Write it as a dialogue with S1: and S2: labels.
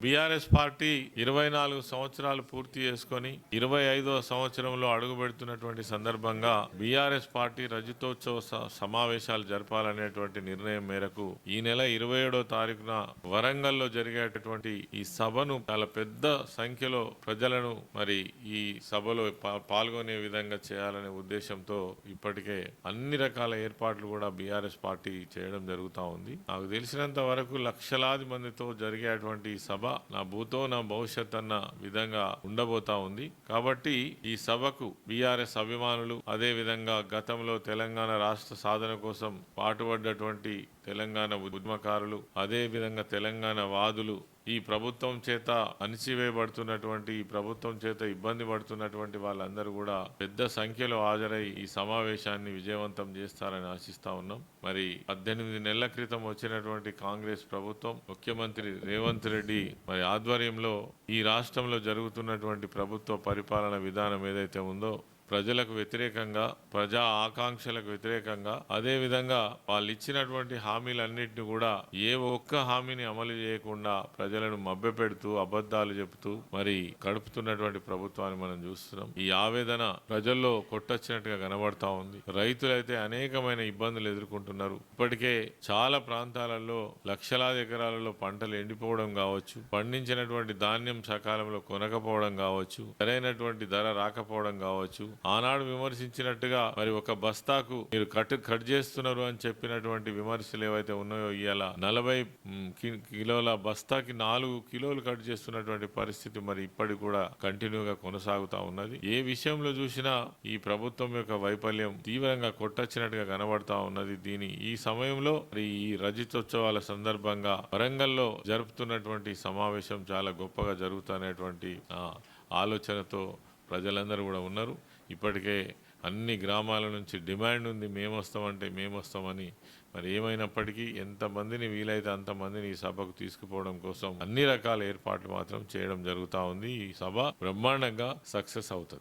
S1: BRS party 24 సంవత్సరాలు పూర్తి చేసుకొని 25వ సంవత్సరంలో అడుగుపెడుతున్నటువంటి సందర్భంగా బీఆర్ఎస్ పార్టీ రజతోత్సవ సమావేశాలు జరపాలనేటువంటి నిర్ణయం మేరకు ఈ నెల 27వ తారీఖున వరంగల్లో జరిగేటటువంటి ఈ సభను చాలా పెద్ద సంఖ్యలో ప్రజలను ఈ సభలో పాల్గొనే విధంగా చేయాలనే ఉద్దేశంతో ఇప్పటికే అన్ని రకాల ఏర్పాట్లు కూడా బీఆర్ఎస్ పార్టీ చేయడం జరుగుతూ ఉంది. నాకు తెలిసినంత వరకు లక్షలాది మందితో జరిగేటువంటి ఈ సభ నా భూతో నా భవిష్యత్ అన్న విధంగా ఉండబోతా ఉంది. కాబట్టి ఈ సభకు బీఆర్ఎస్ అభిమానులు, అదే విధంగా గతంలో తెలంగాణ రాష్ట్ర సాధన కోసం పాటుపడ్డటువంటి తెలంగాణ ఉద్యమకారులు, అదే విధంగా తెలంగాణ వాదులు, ఈ ప్రభుత్వం చేత అణిచివేయబడుతున్నటువంటి, ఈ ప్రభుత్వం చేత ఇబ్బంది పడుతున్నటువంటి వాళ్ళందరూ కూడా పెద్ద సంఖ్యలో హాజరై ఈ సమావేశాన్ని విజయవంతం చేస్తారని ఆశిస్తా ఉన్నాం. 18 నెలల క్రితం వచ్చినటువంటి కాంగ్రెస్ ప్రభుత్వం, ముఖ్యమంత్రి రేవంత్ రెడ్డి ఆధ్వర్యంలో ఈ రాష్ట్రంలో జరుగుతున్నటువంటి ప్రభుత్వ పరిపాలన విధానం ఏదైతే ఉందో ప్రజలకు వ్యతిరేకంగా, ప్రజా ఆకాంక్షలకు వ్యతిరేకంగా, అదే విధంగా వాళ్ళు ఇచ్చినటువంటి హామీలన్నింటినీ కూడా ఏ ఒక్క హామీని అమలు చేయకుండా ప్రజలను మభ్యపెడుతూ అబద్ధాలు చెబుతూ గడుపుతున్నటువంటి ప్రభుత్వాన్ని మనం చూస్తున్నాం. ఈ ఆవేదన ప్రజల్లో కొట్టొచ్చినట్టుగా కనబడతా ఉంది. రైతులైతే అనేకమైన ఇబ్బందులు ఎదుర్కొంటున్నారు. ఇప్పటికే చాలా ప్రాంతాలలో లక్షలాది ఎకరాలలో పంటలు ఎండిపోవడం కావచ్చు, పండించినటువంటి ధాన్యం సకాలంలో కొనకపోవడం కావచ్చు, సరైనటువంటి ధర రాకపోవడం కావచ్చు. ఆనాడు విమర్శించినట్టుగా ఒక బస్తాకు మీరు కట్ చేస్తున్నారు అని చెప్పినటువంటి విమర్శలు ఏవైతే ఉన్నాయో ఇవాళ 40 కిలోల బస్తాకి 4 కిలోలు కట్ చేస్తున్నటువంటి పరిస్థితి ఇప్పటికి కూడా కంటిన్యూగా కొనసాగుతా ఉన్నది. ఏ విషయంలో చూసినా ఈ ప్రభుత్వం యొక్క వైఫల్యం తీవ్రంగా కొట్టొచ్చినట్టుగా కనబడతా ఉన్నది. ఈ సమయంలో ఈ రజతోత్సవాల సందర్భంగా వరంగల్లో జరుపుతున్నటువంటి సమావేశం చాలా గొప్పగా జరుగుతున్నటువంటి ఆలోచనతో ప్రజలందరూ కూడా ఉన్నారు. ఇప్పటికే అన్ని గ్రామాల నుంచి డిమాండ్ ఉంది, మేము వస్తామని. ఏమైనప్పటికీ ఎంతమందిని వీలైతే అంతమందిని ఈ సభకు తీసుకుపోవడం కోసం అన్ని రకాల ఏర్పాట్లు మాత్రం చేయడం జరుగుతూ ఉంది. ఈ సభ బ్రహ్మాండంగా సక్సెస్ అవుతుంది.